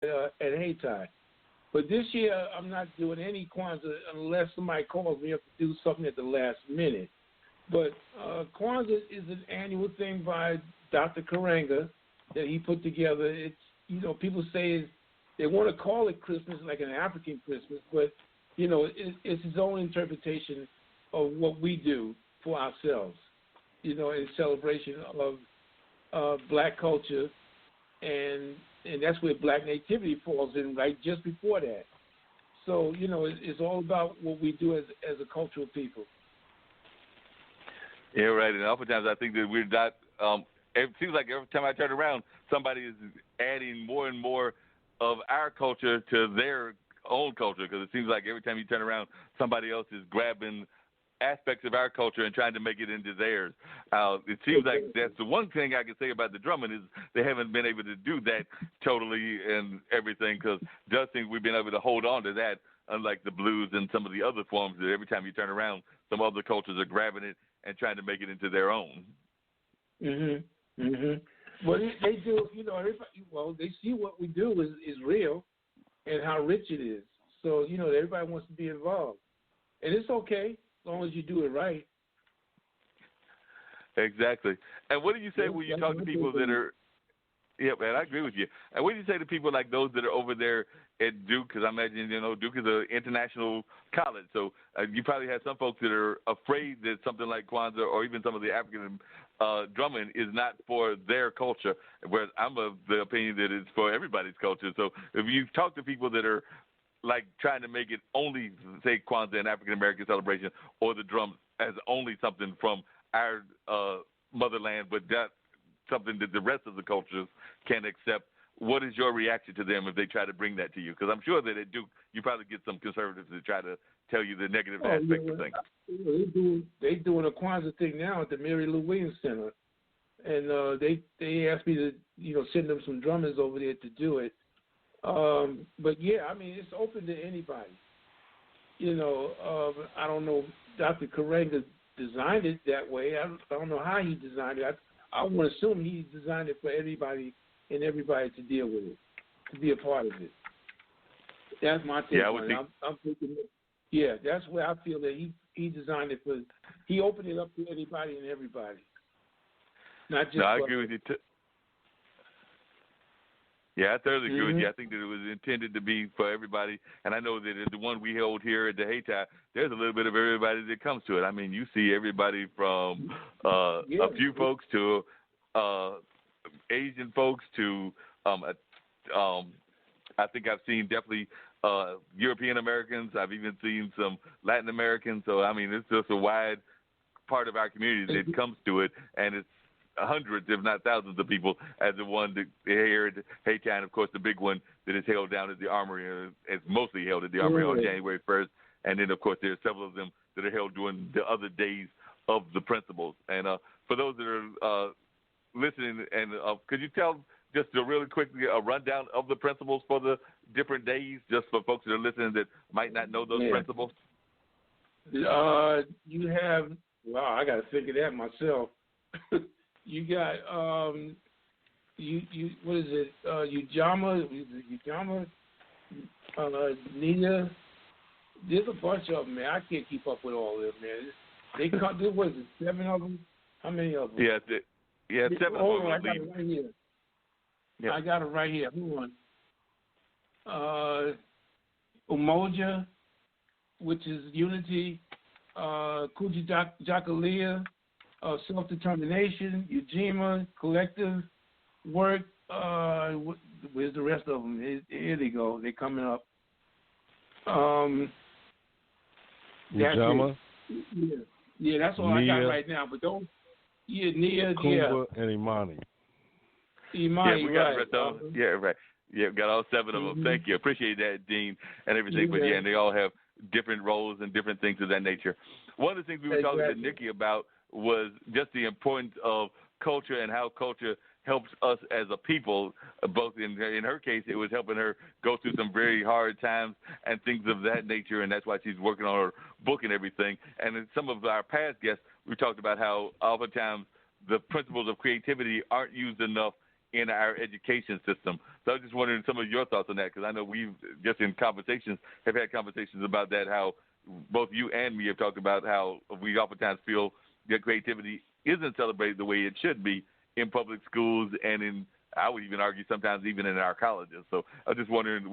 at Hayti. But this year, I'm not doing any Kwanzaa unless somebody calls me up to do something at the last minute. But Kwanzaa is an annual thing by Dr. Karanga that he put together. It's, people say they want to call it Christmas, like an African Christmas, but, it's his own interpretation of what we do for ourselves, in celebration of black culture, and that's where black nativity falls in, right just before that. So, it's all about what we do as a cultural people. Yeah, right. And oftentimes I think that we're not it seems like every time I turn around, somebody is adding more and more of our culture to their own culture, because it seems like every time you turn around, somebody else is grabbing aspects of our culture and trying to make it into theirs. It seems like that's the one thing I can say about the drumming is they haven't been able to do that totally and everything, because I just think we've been able to hold on to that, unlike the blues and some of the other forms that every time you turn around, some other cultures are grabbing it and trying to make it into their own. Well, they do, everybody, they see what we do is real and how rich it is. So, everybody wants to be involved. And it's okay as long as you do it right. Exactly. And what do you say when you talk to people that are, yeah, man, I agree with you. And what do you say to people like those that are over there at Duke? Because I imagine, Duke is an international college. So you probably have some folks that are afraid that something like Kwanzaa or even some of the African drumming is not for their culture, whereas I'm of the opinion that it's for everybody's culture. So if you talk to people that are like trying to make it only, say, Kwanzaa, an African-American celebration, or the drums as only something from our motherland, but not something that the rest of the cultures can accept, what is your reaction to them if they try to bring that to you? Because I'm sure that at Duke, you probably get some conservatives that try to tell you the negative aspects of things. They doing a Kwanzaa thing now at the Mary Lou Williams Center, and they asked me to send them some drummers over there to do it. But yeah, I mean, it's open to anybody. I don't know. Dr. Karanga designed it that way. I don't know how he designed it. I would assume he designed it for everybody and everybody to deal with it, to be a part of it. That's my take on it. I'm thinking, yeah, that's where I feel that he designed it for. He opened it up to anybody and everybody, not just. No, I agree with you too. Yeah, I thoroughly agree with you. I think that it was intended to be for everybody, and I know that the one we hold here at the Hayti, there's a little bit of everybody that comes to it. I mean, you see everybody from a few folks to Asian folks to I think I've seen definitely European Americans. I've even seen some Latin Americans. So, I mean, it's just a wide part of our community that comes to it, and it's hundreds, if not thousands, of people as the one that here at Hayti, and of course the big one that is held down at the Armory. It's mostly held at the Armory on January 1st, and then of course there are several of them that are held during the other days of the principles. And for those that are listening, and could you tell just really quickly a rundown of the principles for the different days, just for folks that are listening that might not know those principles? You have, wow, I got to think of that myself. You got you what is it? Ujama, Nina. There's a bunch of them, man. I can't keep up with all of them, man. They come. There was 7 of them. How many of them? Yeah, 7 Hold of on, them. I got it right here. Yeah. I got it right here. Hold on. Umoja, which is unity. Kujakalia. Self-determination, Ujima, collective work. Where's the rest of them? Here they go. They're coming up. Ujama. Yeah, that's all Nia, I got right now. But don't. Yeah, Nia. Kumba and Imani. Imani, yeah, we got right. The rest of them. Yeah, right. Yeah, we got all 7 of them. Thank you. Appreciate that, Dean, and everything. But and they all have different roles and different things of that nature. One of the things we were talking to Nikki about was just the importance of culture and how culture helps us as a people. Both in her case, it was helping her go through some very hard times and things of that nature, and that's why she's working on her book and everything. And in some of our past guests, we talked about how oftentimes the principles of creativity aren't used enough in our education system. So I was just wondering some of your thoughts on that, because I know we've just in conversations have had conversations about that, how both you and me have talked about how we oftentimes feel that creativity isn't celebrated the way it should be in public schools and in, I would even argue, sometimes even in our colleges. So I was just wondering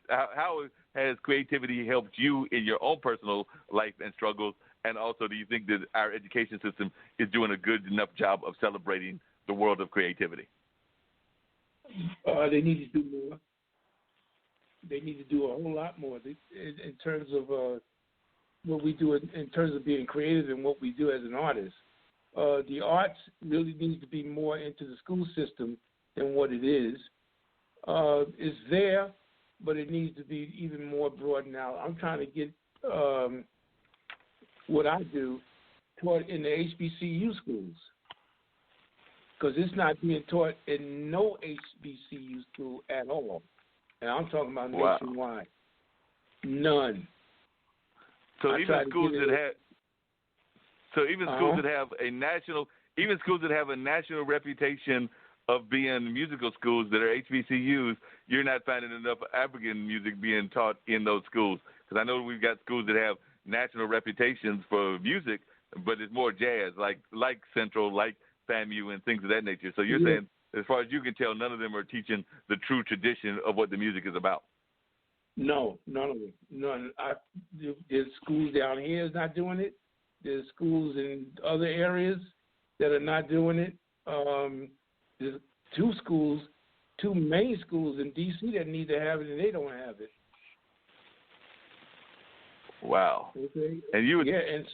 how has creativity helped you in your own personal life and struggles, and also do you think that our education system is doing a good enough job of celebrating the world of creativity? They need to do more. They need to do a whole lot more in terms of what we do in terms of being creative and what we do as an artist. The arts really needs to be more into the school system than what it is. It's there, but it needs to be even more broadened out. I'm trying to get what I do taught in the HBCU schools, because it's not being taught in no HBCU school at all. And I'm talking about nationwide. None. So even schools that have a national reputation of being musical schools that are HBCUs, you're not finding enough African music being taught in those schools. Because I know we've got schools that have national reputations for music, but it's more jazz, like Central, like FAMU, and things of that nature. So you're saying, as far as you can tell, none of them are teaching the true tradition of what the music is about. No, none of them. None. There's schools down here is not doing it. There's schools in other areas that are not doing it. There's two main schools in D.C. that need to have it, and they don't have it. Wow. Okay. And you would... Yeah, and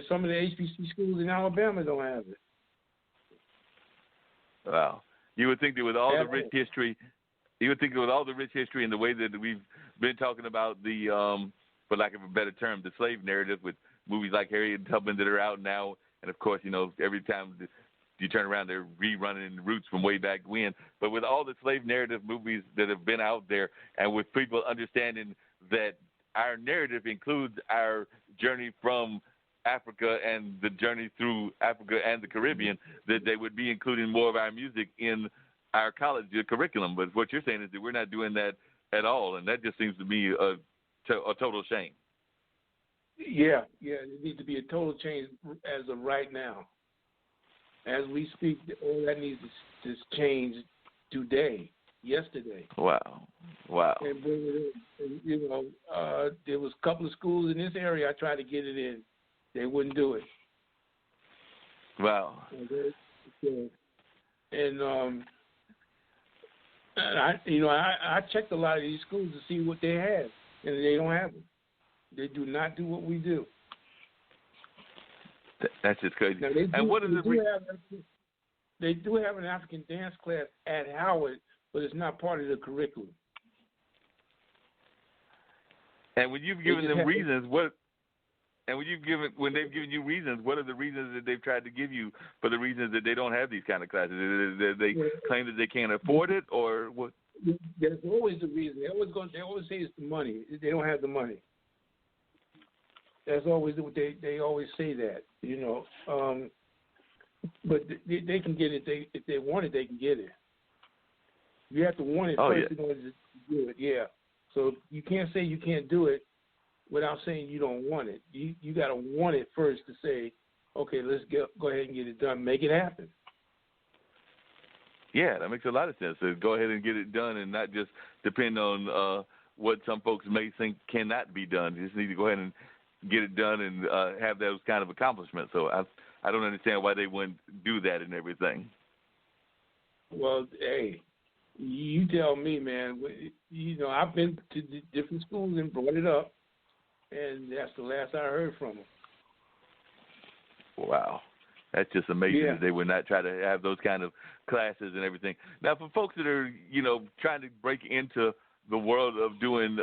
some of the HBC schools in Alabama don't have it. Wow. You would think that with all the rich history, and the way that we've been talking about the, for lack of a better term, the slave narrative with movies like Harriet Tubman that are out now, and of course, every time you turn around, they're rerunning Roots from way back when. But with all the slave narrative movies that have been out there, and with people understanding that our narrative includes our journey from Africa and the journey through Africa and the Caribbean, that they would be including more of our music in our college curriculum. But what you're saying is that we're not doing that at all, and that just seems to be a total shame. Yeah, it needs to be a total change as of right now. As we speak, all that needs to change today, yesterday. Wow. And bring it in. There was a couple of schools in this area I tried to get it in. They wouldn't do it. Wow. I checked a lot of these schools to see what they have, and they don't have them. They do not do what we do. That's just crazy. Now, they do have an African dance class at Howard, but it's not part of the curriculum. And when you've given them reasons, when they've given you reasons, what are the reasons that they've tried to give you for the reasons that they don't have these kind of classes? They claim that they can't afford it, or what? There's always the reason. They always say it's the money. They don't have the money. That's always what they always say that, but they can get it. If they want it, they can get it. You have to want it first in order to do it. Yeah. So you can't say you can't do it without saying you don't want it. You got to want it first to say, okay, let's go ahead and get it done. Make it happen. Yeah, that makes a lot of sense. So go ahead and get it done and not just depend on what some folks may think cannot be done. You just need to go ahead and get it done and have those kind of accomplishments. So I don't understand why they wouldn't do that and everything. Well, hey, you tell me, man. I've been to different schools and brought it up, and that's the last I heard from them. Wow. That's just amazing that they would not try to have those kind of classes and everything. Now, for folks that are, trying to break into the world of doing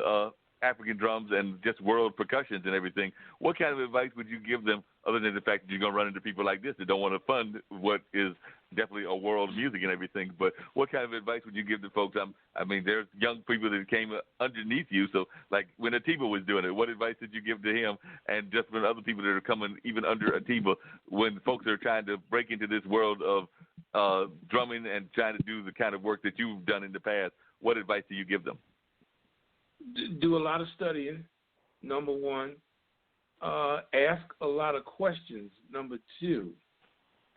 African drums and just world percussions and everything, what kind of advice would you give them, other than the fact that you're going to run into people like this that don't want to fund what is definitely a world music and everything, but what kind of advice would you give to folks? There's young people that came underneath you, so like when Atiba was doing it, what advice did you give to him? And just for other people that are coming even under Atiba, when folks are trying to break into this world of drumming and trying to do the kind of work that you've done in the past, what advice do you give them? Do a lot of studying, number one. Ask a lot of questions, number two.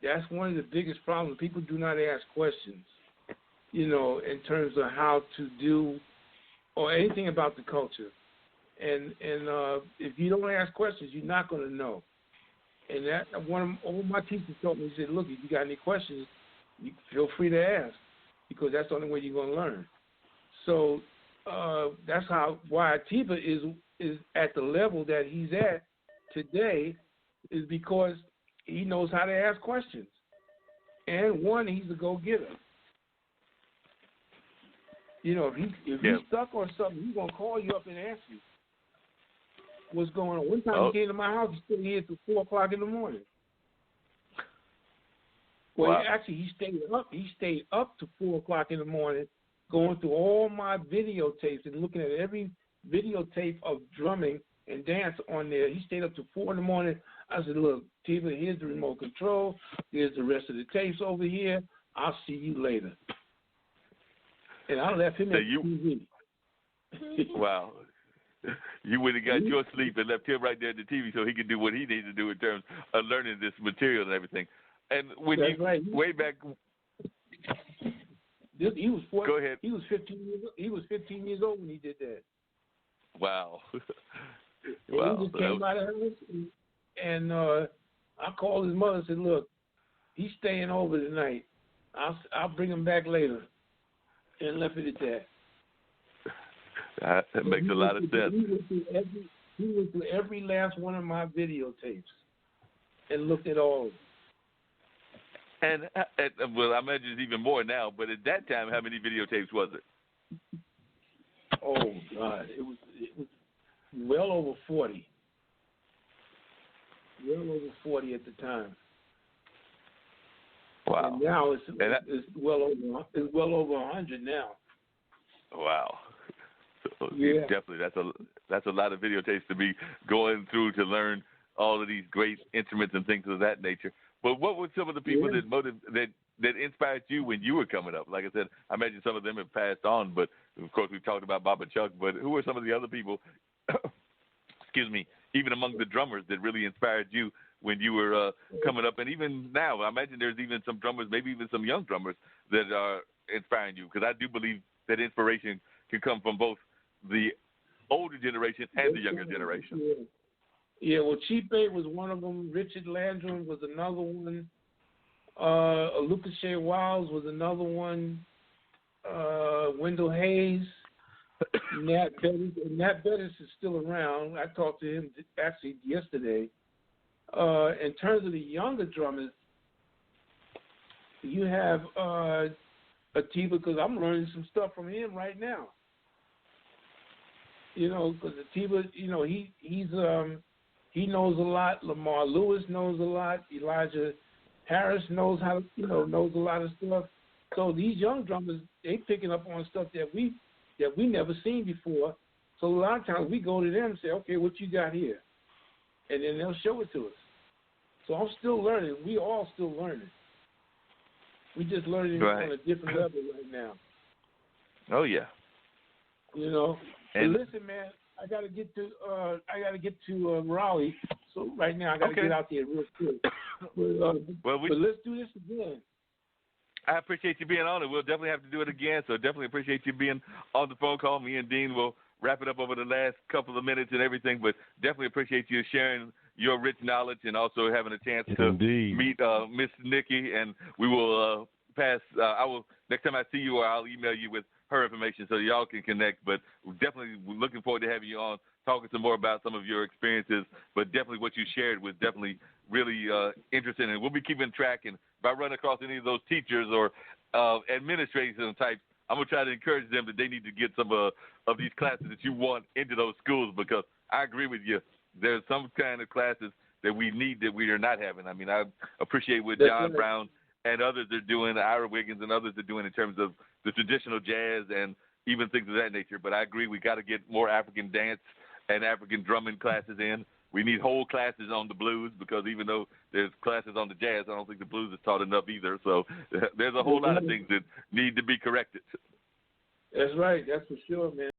That's one of the biggest problems. People do not ask questions, in terms of how to do or anything about the culture. And if you don't ask questions, you're not going to know. And that all my teachers told me, he said, look, if you got any questions, you feel free to ask, because that's the only way you're going to learn. So that's why Atiba is at the level that he's at today, is because he knows how to ask questions. And one, he's a go-getter. If he's stuck on something, he's going to call you up and ask you what's going on. One time he came to my house, he's still here till 4 o'clock in the morning. Well, wow. He stayed up to 4 o'clock in the morning, going through all my videotapes and looking at every videotape of drumming and dance on there. He stayed up to 4 in the morning. I said, look, Tiva, here's the remote control. Here's the rest of the tapes over here. I'll see you later. And I left him at TV. Wow. You went and got your sleep and left him right there at the TV so he could do what he needed to do in terms of learning this material and everything. And when way back, he was 14, go ahead. He was 15 years old when he did that. Wow. Wow. He just came out of the house, and I called his mother and said, look, he's staying over tonight. I'll bring him back later. And left it at that. That makes a lot of sense. He went through every last one of my videotapes and looked at all of them. And well, I imagine it's even more now, but at that time, how many videotapes was it? Oh, God. It was well over 40. Well over 40 at the time. Wow. And now it's well over 100 now. Wow. So yeah. Definitely, that's a lot of videotapes to be going through to learn all of these great instruments and things of that nature. But what were some of the people that inspired you when you were coming up? Like I said, I imagine some of them have passed on, but of course we've talked about Baba Chuck. But who were some of the other people? Excuse me. Even among the drummers that really inspired you when you were coming up, and even now, I imagine there's even some drummers, maybe even some young drummers that are inspiring you, because I do believe that inspiration can come from both the older generation and the younger generation. Yeah, well, Cheap Bait was one of them. Richard Landrum was another one. Lucas Shea Wiles was another one. Wendell Hayes. Nat Bettis is still around. I talked to him actually yesterday. In terms of the younger drummers, you have Atiba, because I'm learning some stuff from him right now. Because Atiba, he knows a lot. Lamar Lewis knows a lot. Elijah Harris knows knows a lot of stuff. So these young drummers, they picking up on stuff that we never seen before. So a lot of times we go to them and say, okay, what you got here? And then they'll show it to us. So I'm still learning. We all still learning. We just learning on a different level right now. Oh yeah. And listen, man, I gotta get to Raleigh. So right now I gotta get out there real quick. But let's do this again. I appreciate you being on it. We'll definitely have to do it again. So definitely appreciate you being on the phone call. Me and Dean will wrap it up over the last couple of minutes and everything, but definitely appreciate you sharing your rich knowledge and also having a chance to meet Miss Nikki. And we will pass. Next time I see you, I'll email you with her information so y'all can connect. But we're definitely looking forward to having you on, talking some more about some of your experiences. But definitely what you shared was definitely really interesting, and we'll be keeping track. And if I run across any of those teachers or administration types, I'm going to try to encourage them that they need to get some of these classes that you want into those schools, because I agree with you. There's some kind of classes that we need that we are not having. I mean, I appreciate what John Brown and others are doing, Ira Wiggins and others are doing in terms of the traditional jazz and even things of that nature. But I agree we got to get more African dance and African drumming classes in. we need whole classes on the blues, because even though there's classes on the jazz, I don't think the blues is taught enough either. So there's a whole lot of things that need to be corrected. That's right. That's for sure, man.